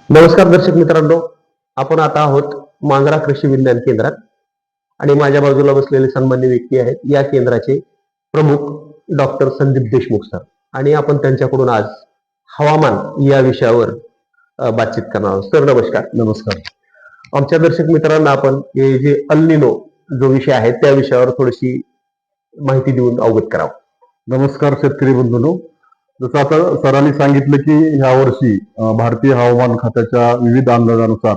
नमस्कार दर्शक मित्रांनो, आपण आता आहोत मांजरा कृषी विज्ञान केंद्रात आणि माझ्या बाजूला बसलेले सन्मान्य व्यक्ती आहेत या केंद्राचे प्रमुख डॉक्टर संदीप देशमुख सर आणि आपण त्यांच्याकडून आज हवामान या विषयावर बातचीत करणार आहोत. सर नमस्कार. नमस्कार. आमच्या दर्शक मित्रांना आपण हे जे अल निनो जो विषय आहे त्या विषयावर थोडीशी माहिती देऊन अवगत करावं. नमस्कार शेतकरी बंधूंनो. जसं आता सरांनी सांगितलं की ह्या वर्षी भारतीय हवामान खात्याच्या विविध अंदाजानुसार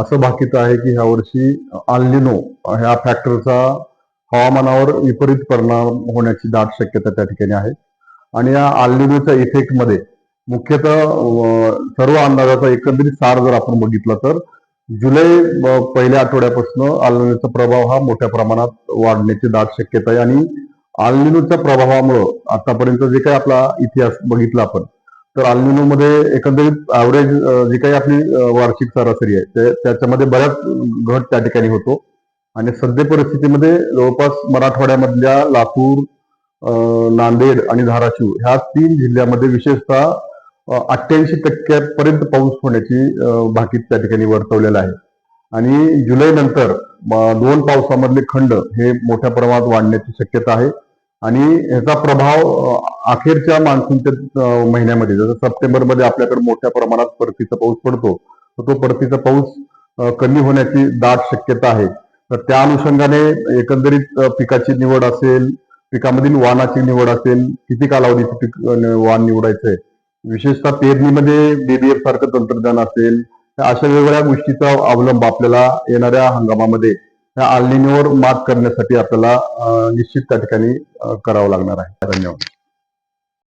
असं भाकीत आहे की ह्या वर्षी अल निनो ह्या फॅक्टरचा हवामानावर विपरीत परिणाम होण्याची दाट शक्यता त्या ठिकाणी आहे. आणि या अल निनोच्या इफेक्टमध्ये मुख्यतः सर्व अंदाजाचा एकंदरीत सार जर आपण बघितला तर जुलै पहिल्या आठवड्यापासून अल निनोचा प्रभाव हा मोठ्या प्रमाणात वाढण्याची दाट शक्यता आहे. आणि अल निनोच्या प्रभावामुळं आतापर्यंत जे काही आपला इतिहास बघितला आपण तर अल निनो मध्ये एकंदरीत ऍव्हरेज जी काही आपली वार्षिक सरासरी आहे त्याच्यामध्ये बऱ्याच घट त्या ठिकाणी होतो. आणि सध्या परिस्थितीमध्ये जवळपास मराठवाड्यामधल्या लातूर, नांदेड आणि धाराशिव ह्या 3 जिल्ह्यामध्ये विशेषतः 88% पर्यंत पाऊस होण्याची भाकीत त्या ठिकाणी वर्तवलेला आहे. आणि जुलै नंतर 2 पावसामधले खंड हे मोठ्या प्रमाणात वाढण्याची शक्यता आहे. आणि ह्याचा प्रभाव अखेरच्या मान्सूनच्या महिन्यामध्ये जसं सप्टेंबरमध्ये आपल्याकडे मोठ्या प्रमाणात परतीचा पाऊस पडतो तर तो परतीचा पाऊस कमी होण्याची दाट शक्यता आहे. तर त्या अनुषंगाने एकंदरीत पिकाची निवड असेल, पिकामधील वाणाची निवड असेल, किती कालावधीचे पीक वाण निवडायचंय, विशेषतः पेरणीमध्ये बीबीएफ सारखं तंत्रज्ञान असेल, अशा वेगवेगळ्या गोष्टीचा अवलंब आपल्याला येणाऱ्या हंगामामध्ये त्या अल निनोवर मात करण्यासाठी आपल्याला निश्चित त्या ठिकाणी करावं लागणार आहे. धन्यवाद.